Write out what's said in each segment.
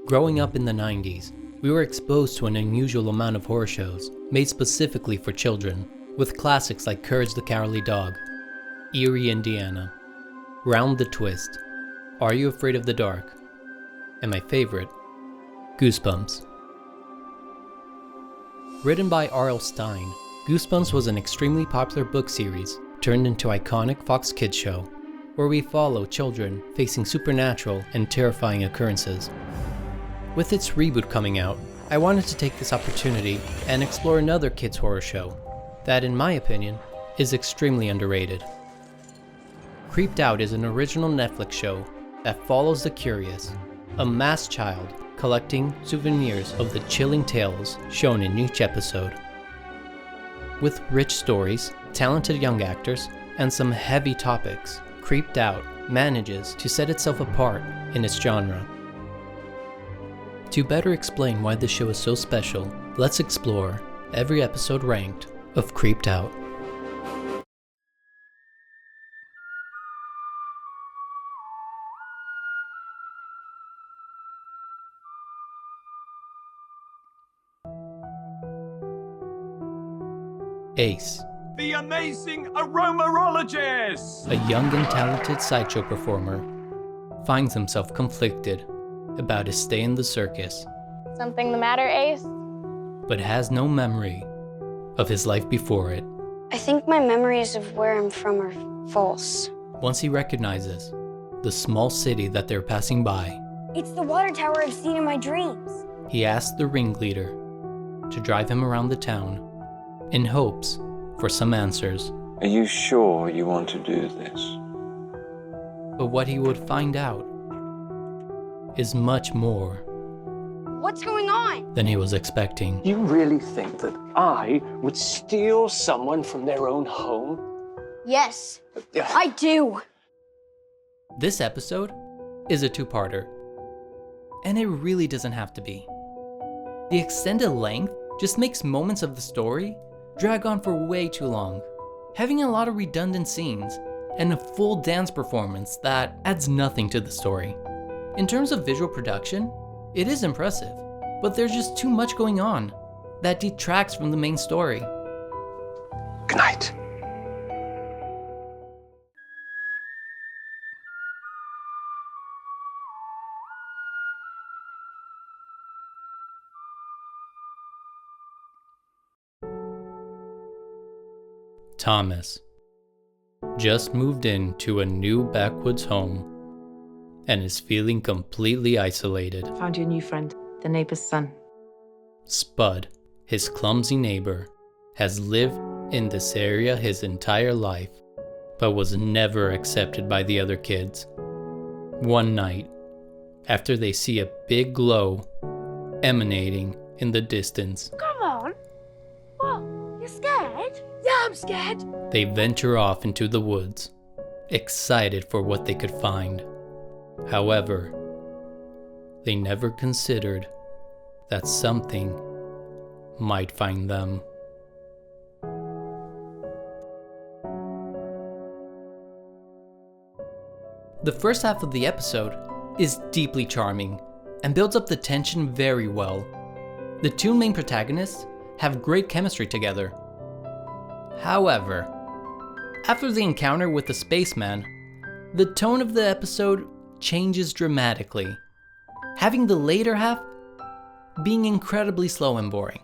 Growing up in the 90s, we were exposed to an unusual amount of horror shows made specifically for children, with classics like Courage the Cowardly Dog, Eerie, Indiana, Round the Twist, Are You Afraid of the Dark, and my favorite, Goosebumps. Written by R.L. Stine, Goosebumps was an extremely popular book series turned into iconic Fox Kids show, where we follow children facing supernatural and terrifying occurrences. With its reboot coming out, I wanted to take this opportunity and explore another kids' horror show that, in my opinion, is extremely underrated. Creeped Out is an original Netflix show that follows the curious, a masked child collecting souvenirs of the chilling tales shown in each episode. With rich stories, talented young actors, and some heavy topics, Creeped Out manages to set itself apart in its genre. To better explain why this show is so special, let's explore every episode ranked of Creeped Out. Ace, the amazing aromarologist! A young and talented sideshow performer, finds himself conflicted about his stay in the circus. Something the matter, Ace? But has no memory of his life before it. I think my memories of where I'm from are false. Once he recognizes the small city that they're passing by, it's the water tower I've seen in my dreams. He asks the ringleader to drive him around the town in hopes for some answers. Are you sure you want to do this? But what he would find out is much more. What's going on? Than he was expecting. You really think that I would steal someone from their own home? Yes, I do. This episode is a two-parter, and it really doesn't have to be. The extended length just makes moments of the story drag on for way too long, having a lot of redundant scenes and a full dance performance that adds nothing to the story. In terms of visual production, it is impressive, but there's just too much going on that detracts from the main story. Good night. Thomas just moved into a new backwoods home and is feeling completely isolated. Found you a new friend, the neighbor's son. Spud, his clumsy neighbor, has lived in this area his entire life, but was never accepted by the other kids. One night, after they see a big glow emanating in the distance. Come on. What? You're scared? Yeah, I'm scared. They venture off into the woods, excited for what they could find. However, they never considered that something might find them. The first half of the episode is deeply charming and builds up the tension very well. The two main protagonists have great chemistry together. However, after the encounter with the Spaceman, the tone of the episode changes dramatically, having the later half being incredibly slow and boring.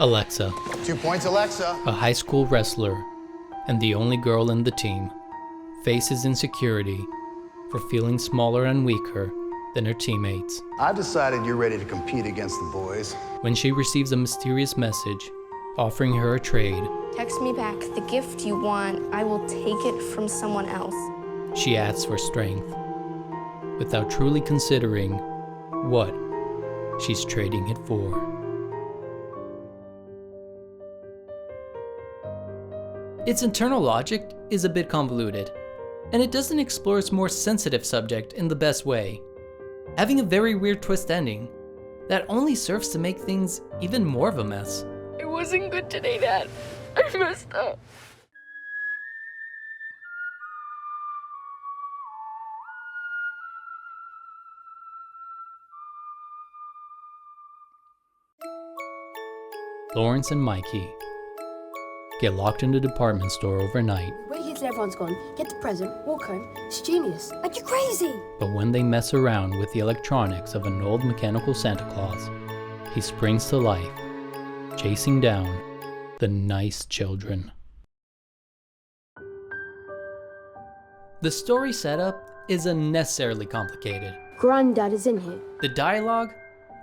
Alexa, 2 points, Alexa. a high school wrestler and the only girl in the team, faces insecurity for feeling smaller and weaker than her teammates. I've decided you're ready to compete against the boys. When she receives a mysterious message offering her a trade, Text me back the gift you want. I will take it from someone else. she asks for strength, without truly considering what she's trading it for. Its internal logic is a bit convoluted, and it doesn't explore its more sensitive subject in the best way, having a very weird twist ending that only serves to make things even more of a mess. It wasn't good today, Dad. I messed up. Lawrence and Mikey get locked in the department store overnight, Wait here till everyone's gone, get the present, walk home. It's genius. Are you crazy? but when they mess around with the electronics of an old mechanical Santa Claus, he springs to life, chasing down the nice children. The story setup is unnecessarily complicated. Granddad is in here. The dialogue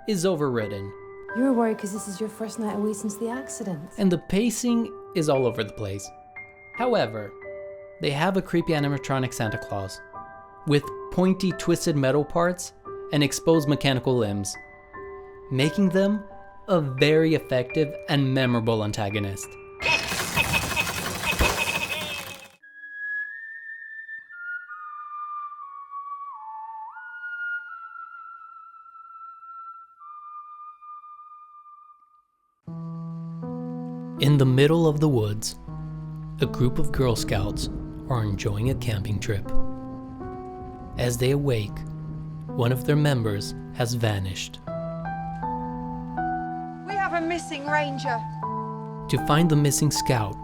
is overridden, You were worried because this is your first night away since the accident. and the pacing is all over the place. However, they have a creepy animatronic Santa Claus with pointy twisted metal parts and exposed mechanical limbs, making them a very effective and memorable antagonist. In the middle of the woods, a group of Girl Scouts are enjoying a camping trip. As they awake, one of their members has vanished. We have a missing ranger. To find the missing scout,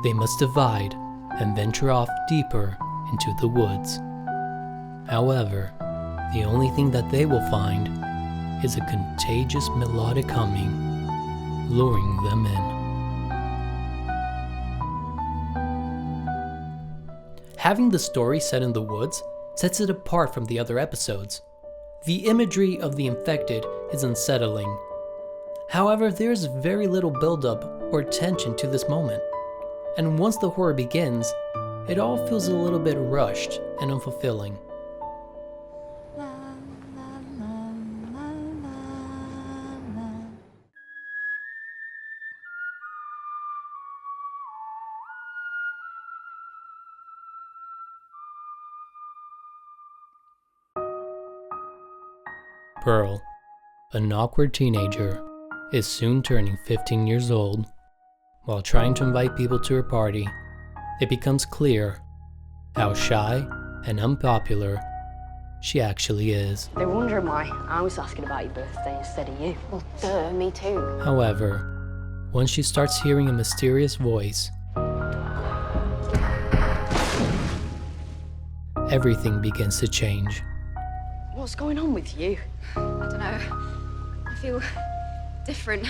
they must divide and venture off deeper into the woods. However, the only thing that they will find is a contagious melodic humming, luring them in. Having the story set in the woods sets it apart from the other episodes. The imagery of the infected is unsettling. However, there's very little buildup or tension to this moment, and once the horror begins, it all feels a little bit rushed and unfulfilling. Pearl, an awkward teenager, is soon turning 15 years old. While trying to invite people to her party, it becomes clear how shy and unpopular she actually is. They were wondering why I was asking about your birthday instead of you. Well, duh, me too. However, once she starts hearing a mysterious voice, everything begins to change. What's going on with you? I don't know. I feel different.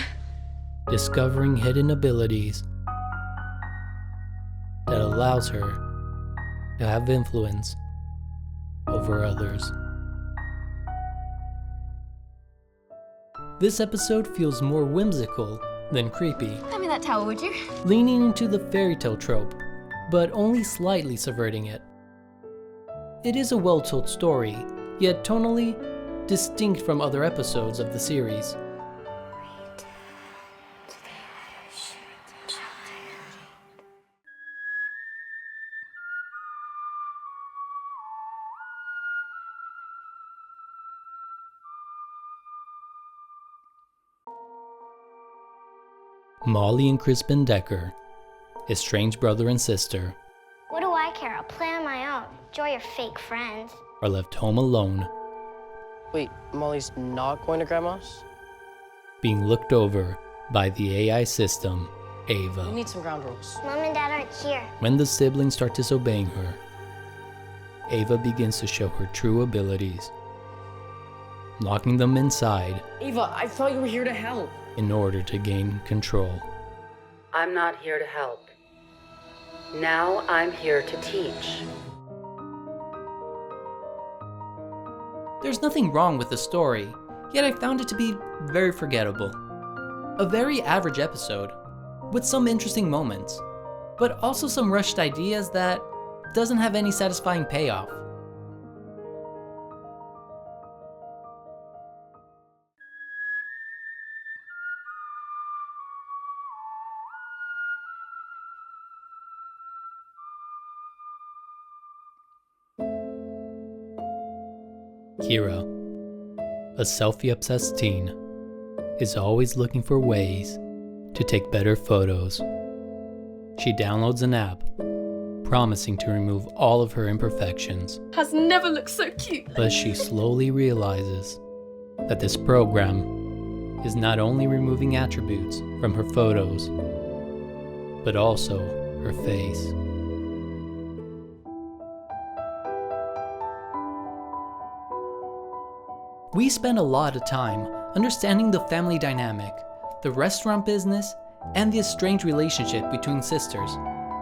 Discovering hidden abilities that allows her to have influence over others. This episode feels more whimsical than creepy, Hand me that towel, would you? leaning into the fairy tale trope, but only slightly subverting it. It is a well-told story, yet tonally distinct from other episodes of the series. Molly and Crispin Decker, estranged brother and sister, What do I care? I'll play on my own. Enjoy your fake friends. are left home alone, Wait, Molly's not going to Grandma's? being looked over by the AI system, We Ava. need some ground rules. Mom and Dad aren't here. When the siblings start disobeying her, Ava begins to show her true abilities, locking them inside Ava, I thought you were here to help. in order to gain control. I'm not here to help. Now I'm here to teach. There's nothing wrong with the story, yet I found it to be very forgettable. A very average episode, with some interesting moments, but also some rushed ideas that doesn't have any satisfying payoff. Kira, a selfie-obsessed teen, is always looking for ways to take better photos. She downloads an app, promising to remove all of her imperfections. Has never looked so cute. But she slowly realizes that this program is not only removing attributes from her photos, but also her face. We spend a lot of time understanding the family dynamic, the restaurant business, and the estranged relationship between sisters.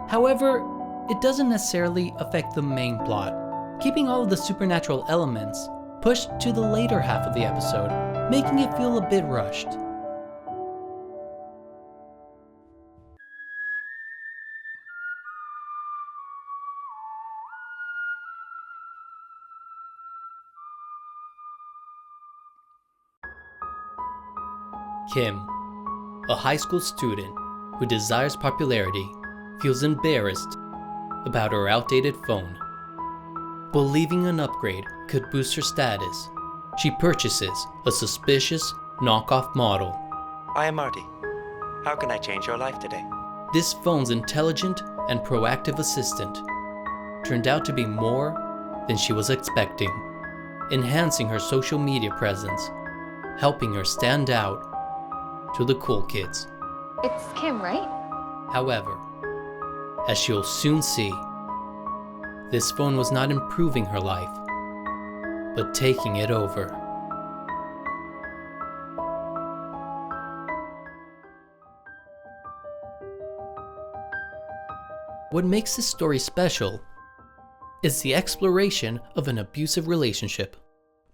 However, it doesn't necessarily affect the main plot, keeping all of the supernatural elements pushed to the later half of the episode, making it feel a bit rushed. Kim, a high school student who desires popularity, feels embarrassed about her outdated phone. Believing an upgrade could boost her status, she purchases a suspicious knockoff model. I am Marti. How can I change your life today? This phone's intelligent and proactive assistant turned out to be more than she was expecting, enhancing her social media presence, helping her stand out to the cool kids. It's Kim, right? However, as she'll soon see, this phone was not improving her life, but taking it over. What makes this story special is the exploration of an abusive relationship.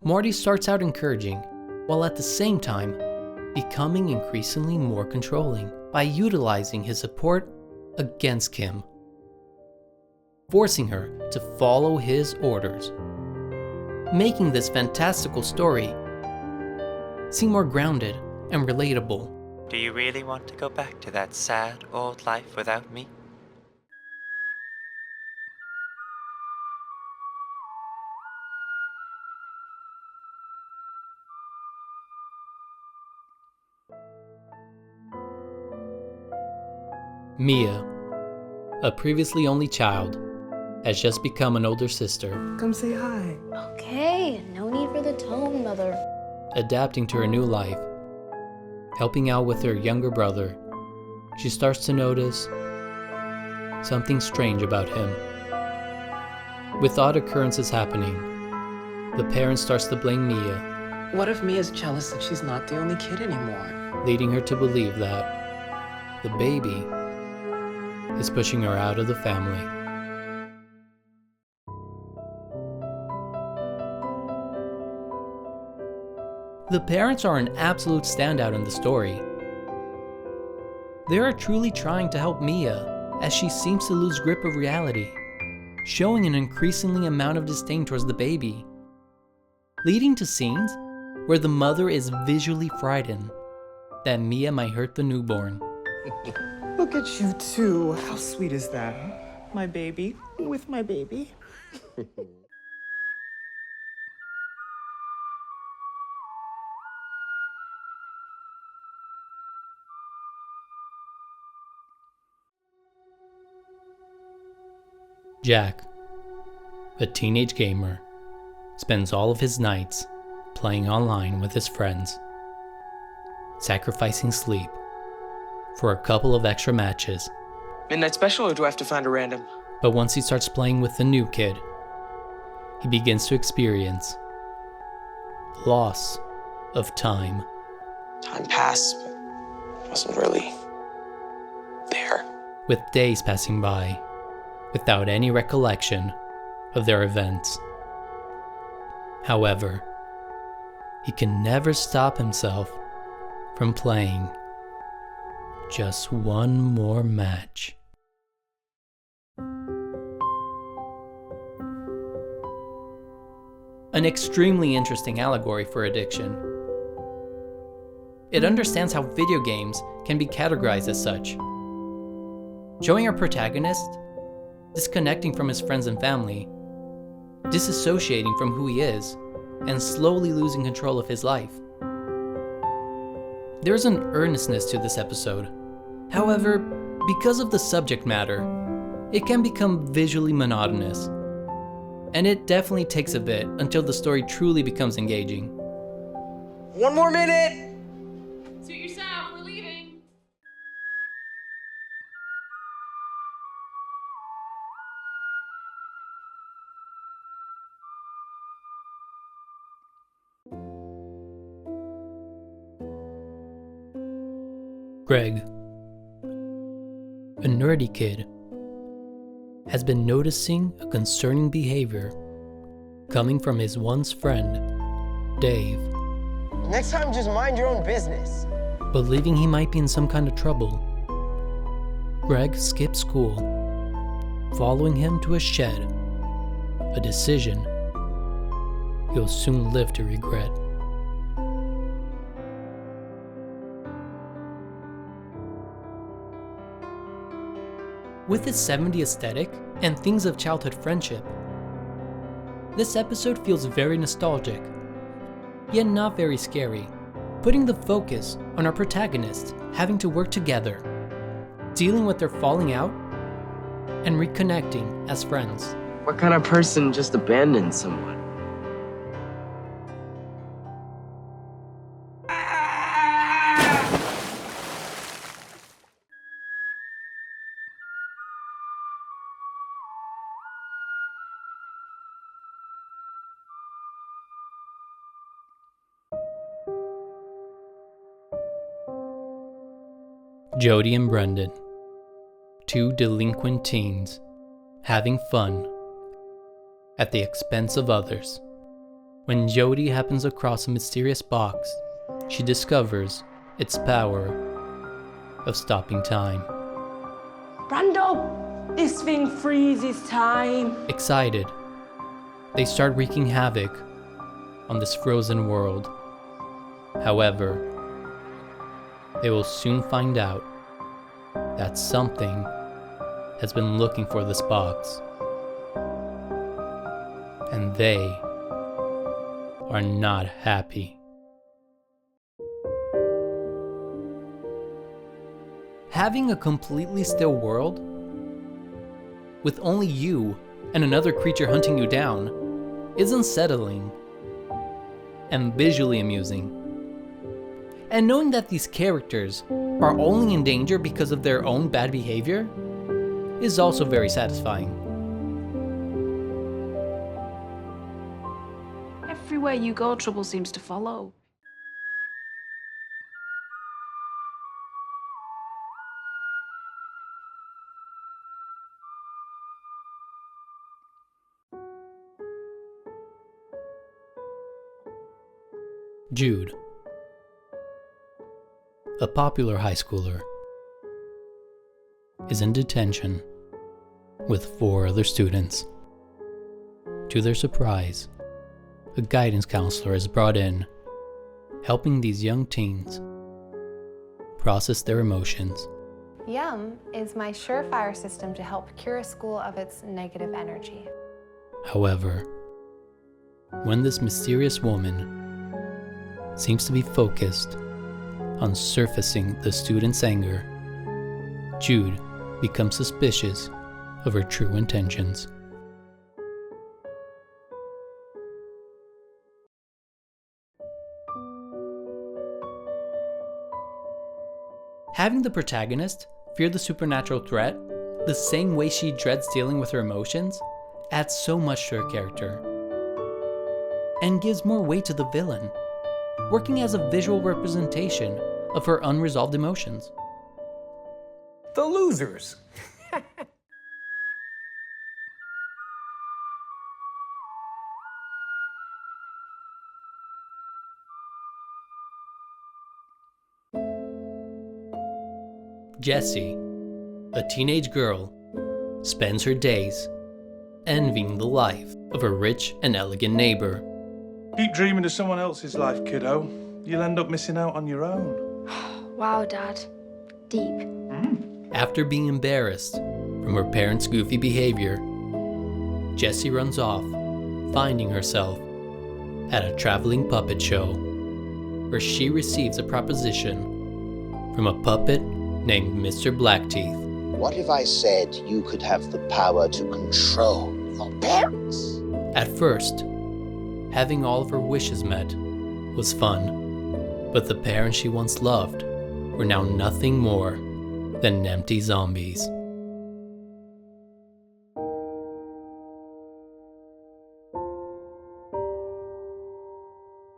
Marti starts out encouraging, while at the same time becoming increasingly more controlling by utilizing his support against Kim, forcing her to follow his orders, making this fantastical story seem more grounded and relatable. Do you really want to go back to that sad old life without me? Mia, a previously only child, has just become an older sister. Come say hi. Okay, no need for the tone, Mother. Adapting to her new life, helping out with her younger brother, she starts to notice something strange about him. With odd occurrences happening, the parent starts to blame Mia. What if Mia's jealous that she's not the only kid anymore? Leading her to believe that the baby is pushing her out of the family. The parents are an absolute standout in the story. They are truly trying to help Mia as she seems to lose grip of reality, showing an increasingly amount of disdain towards the baby, leading to scenes where the mother is visually frightened that Mia might hurt the newborn. Look at you two. How sweet is that? My baby with my baby. Jack, a teenage gamer, spends all of his nights playing online with his friends, sacrificing sleep for a couple of extra matches. Midnight special, or do I have to find a random? But once he starts playing with the new kid, he begins to experience loss of time. Time passed, but wasn't really there. With days passing by without any recollection of their events. However, he can never stop himself from playing just one more match. An extremely interesting allegory for addiction. It understands how video games can be categorized as such, showing our protagonist disconnecting from his friends and family, disassociating from who he is, and slowly losing control of his life. There's an earnestness to this episode. However, because of the subject matter, it can become visually monotonous. And it definitely takes a bit until the story truly becomes engaging. 1 more minute! Suit yourself, we're leaving. Greg, a nerdy kid, has been noticing a concerning behavior coming from his once friend, Dave. Next time, just mind your own business. Believing he might be in some kind of trouble, Greg skips school, following him to a shed, a decision he'll soon live to regret. With its 70s aesthetic and themes of childhood friendship, this episode feels very nostalgic, yet not very scary, putting the focus on our protagonists having to work together, dealing with their falling out, and reconnecting as friends. What kind of person just abandons someone? Jody and Brendan, two delinquent teens having fun at the expense of others. When Jody happens across a mysterious box, she discovers its power of stopping time. Brando, this thing freezes time. Excited, they start wreaking havoc on this frozen world. However, they will soon find out that something has been looking for this box, and they are not happy. Having a completely still world, with only you and another creature hunting you down, is unsettling and visually amusing. And knowing that these characters are only in danger because of their own bad behavior is also very satisfying. Everywhere you go, trouble seems to follow. Jude, a popular high schooler, is in detention with 4 other students. To their surprise, a guidance counselor is brought in, helping these young teens process their emotions. Yum is my surefire system to help cure a school of its negative energy. However, when this mysterious woman seems to be focused on surfacing the students' anger, Jude becomes suspicious of her true intentions. Having the protagonist fear the supernatural threat the same way she dreads dealing with her emotions adds so much to her character, and gives more weight to the villain, working as a visual representation of her unresolved emotions. The losers. Jessie, a teenage girl, spends her days envying the life of her rich and elegant neighbor. Keep dreaming of someone else's life, kiddo. You'll end up missing out on your own. Wow, Dad. Deep. After being embarrassed from her parents' goofy behavior, Jessie runs off, finding herself at a traveling puppet show, where she receives a proposition from a puppet named Mr. Blackteeth. What if I said you could have the power to control your parents? At first, having all of her wishes met was fun, but the parents she once loved were now nothing more than empty zombies.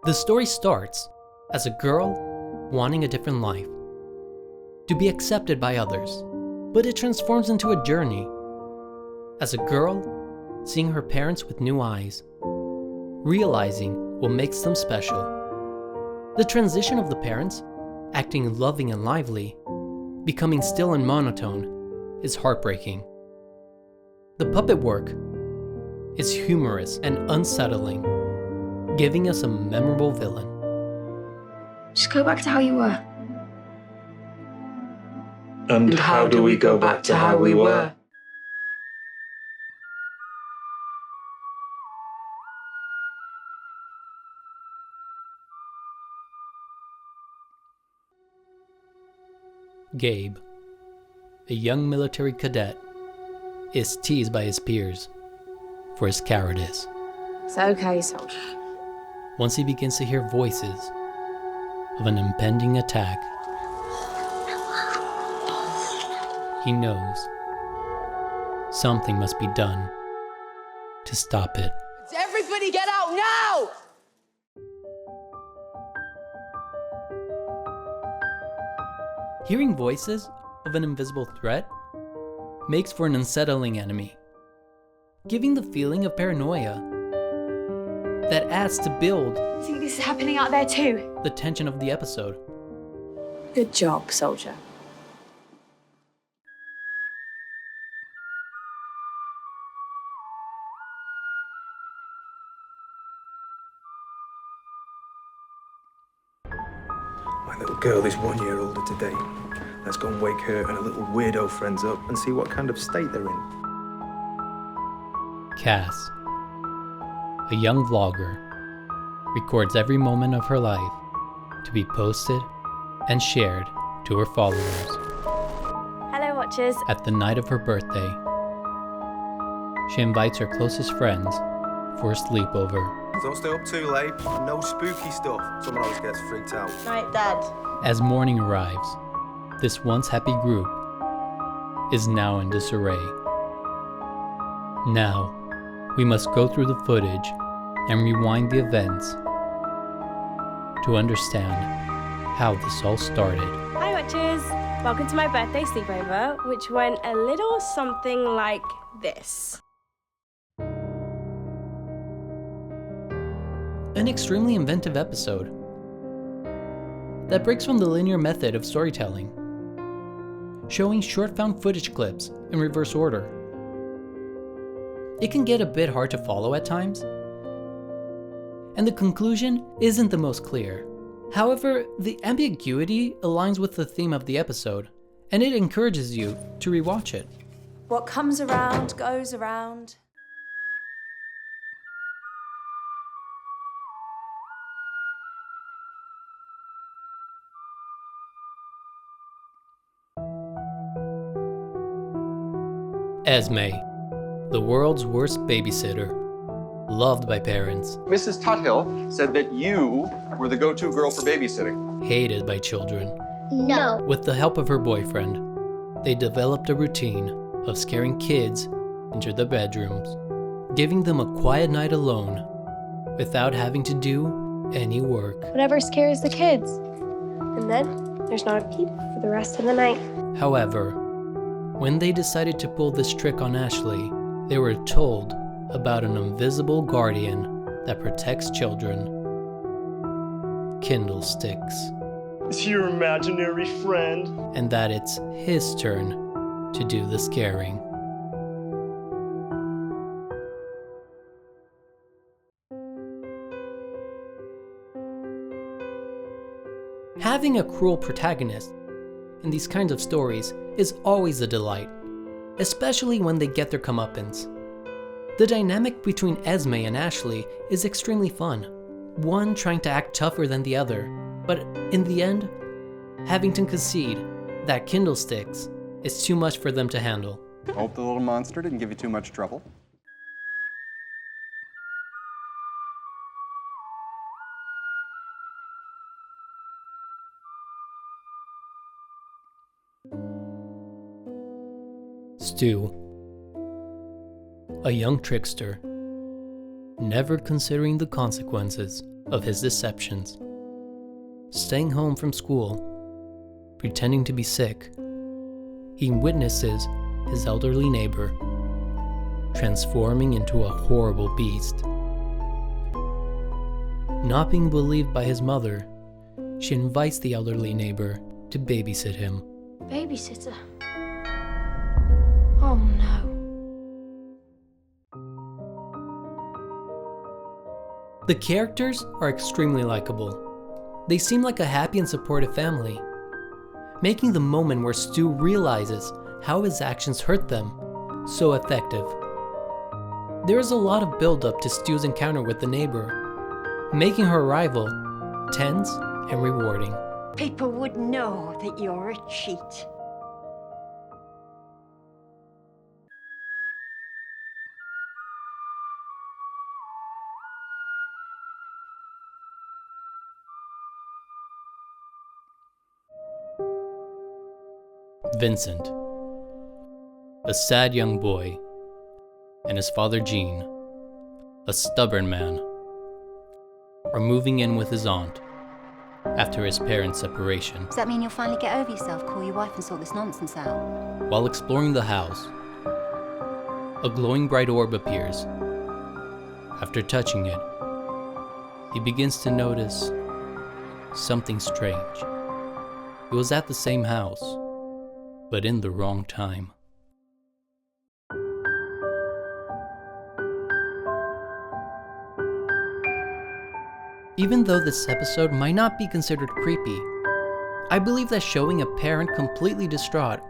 The story starts as a girl wanting a different life, to be accepted by others, but it transforms into a journey. As a girl, seeing her parents with new eyes, realizing what makes them special. The transition of the parents, acting loving and lively, becoming still and monotone, is heartbreaking. The puppet work is humorous and unsettling, giving us a memorable villain. Just go back to how you were. And how do we go back to how we were? Gabe, a young military cadet, is teased by his peers for his cowardice. It's okay, soldier. Once he begins to hear voices of an impending attack, he knows something must be done to stop it. Everybody get out now! Hearing voices of an invisible threat makes for an unsettling enemy, giving the feeling of paranoia that adds to build You think this is happening out there too? the tension of the episode. Good job, soldier. My little girl is 1 year older today. Let's go and wake her and her little weirdo friends up and see what kind of state they're in. Cass, a young vlogger, records every moment of her life to be posted and shared to her followers. Hello, watchers. At the night of her birthday, she invites her closest friends for a sleepover. Don't stay up too late. No spooky stuff. Someone always gets freaked out. Night, Dad. As morning arrives, this once happy group is now in disarray. Now, we must go through the footage and rewind the events to understand how this all started. Hi, watchers. Welcome to my birthday sleepover, which went a little something like this. An extremely inventive episode that breaks from the linear method of storytelling, showing short found footage clips in reverse order. It can get a bit hard to follow at times, and the conclusion isn't the most clear. However, the ambiguity aligns with the theme of the episode, and it encourages you to rewatch it. What comes around goes around. Esme, the world's worst babysitter, loved by parents, Mrs. Tuthill said that you were the go-to girl for babysitting. hated by children. No. With the help of her boyfriend, they developed a routine of scaring kids into their bedrooms, giving them a quiet night alone without having to do any work. Whatever scares the kids. And then there's not a peep for the rest of the night. However, when they decided to pull this trick on Ashley, they were told about an invisible guardian that protects children. Kindlesticks. It's your imaginary friend. And that it's his turn to do the scaring. Having a cruel protagonist in these kinds of stories is always a delight, especially when they get their comeuppance. The dynamic between Esme and Ashley is extremely fun, one trying to act tougher than the other, but in the end, having to concede that Kindlesticks is too much for them to handle. Hope the little monster didn't give you too much trouble. Stu, a young trickster, never considering the consequences of his deceptions. Staying home from school, pretending to be sick, he witnesses his elderly neighbor transforming into a horrible beast. Not being believed by his mother, she invites the elderly neighbor to babysit him. Babysitter? Oh no. The characters are extremely likable. They seem like a happy and supportive family, making the moment where Stu realizes how his actions hurt them so effective. There is a lot of build-up to Stu's encounter with the neighbor, making her arrival tense and rewarding. People would know that you're a cheat. Vincent, a sad young boy, and his father Gene, a stubborn man, are moving in with his aunt after his parents' separation. Does that mean you'll finally get over yourself, call your wife and sort this nonsense out? While exploring the house, a glowing bright orb appears. After touching it, he begins to notice something strange. It was at the same house, but in the wrong time. Even though this episode might not be considered creepy, I believe that showing a parent completely distraught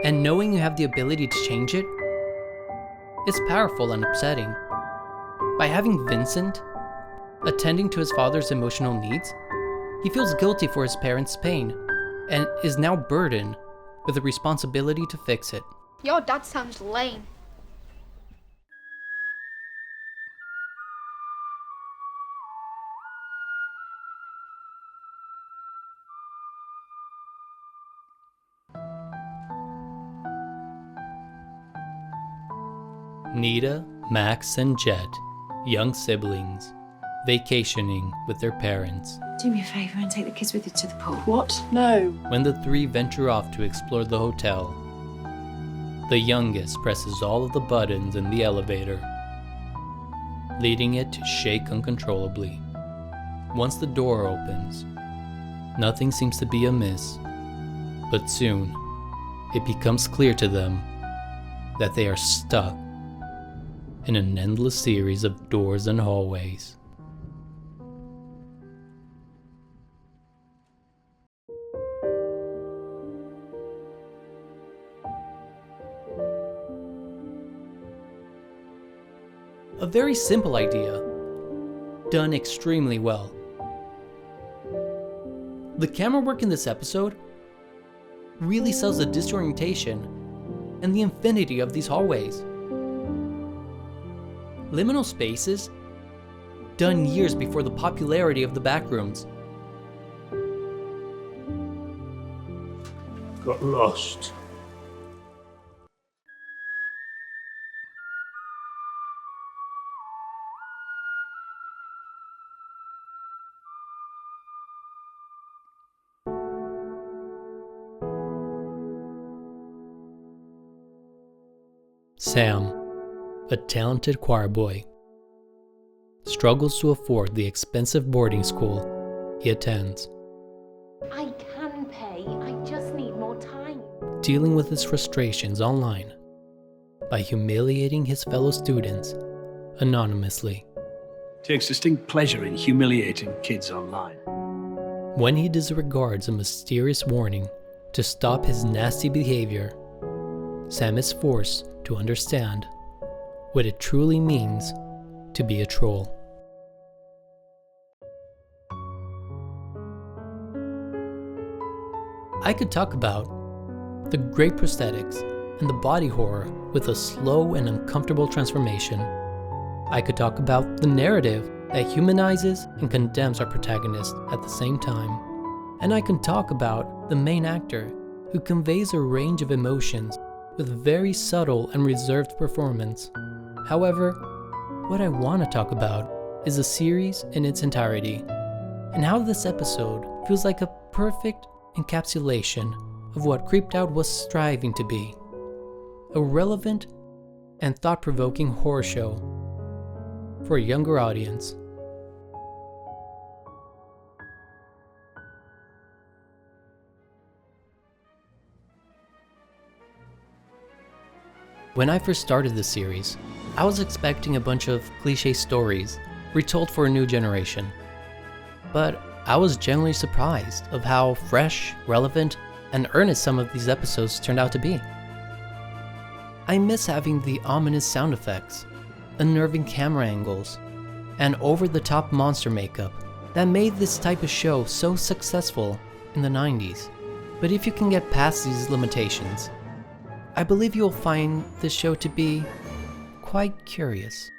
and knowing you have the ability to change it is powerful and upsetting. By having Vincent attending to his father's emotional needs, he feels guilty for his parents' pain and is now burdened with the responsibility to fix it. Your dad sounds lame. Nita, Max, and Jet, young siblings, vacationing with their parents. Do me a favour and take the kids with you to the pool. What? No. When the three venture off to explore the hotel, the youngest presses all of the buttons in the elevator, leading it to shake uncontrollably. Once the door opens, nothing seems to be amiss, but soon it becomes clear to them that they are stuck in an endless series of doors and hallways. A very simple idea, done extremely well. The camera work in this episode really sells the disorientation and the infinity of these hallways. Liminal spaces, done years before the popularity of the backrooms. Got lost. Sam, a talented choir boy, struggles to afford the expensive boarding school he attends. I can pay, I just need more time. Dealing with his frustrations online by humiliating his fellow students anonymously. Takes distinct pleasure in humiliating kids online. When he disregards a mysterious warning to stop his nasty behavior, Sam is forced to understand what it truly means to be a troll. I could talk about the great prosthetics and the body horror with a slow and uncomfortable transformation. I could talk about the narrative that humanizes and condemns our protagonist at the same time. And I can talk about the main actor who conveys a range of emotions with very subtle and reserved performance. However, what I want to talk about is the series in its entirety, and how this episode feels like a perfect encapsulation of what Creeped Out was striving to be. A relevant and thought-provoking horror show for a younger audience. When I first started the series, I was expecting a bunch of cliché stories retold for a new generation. But I was genuinely surprised of how fresh, relevant, and earnest some of these episodes turned out to be. I miss having the ominous sound effects, unnerving camera angles, and over-the-top monster makeup that made this type of show so successful in the 90s. But if you can get past these limitations, I believe you'll find this show to be quite curious.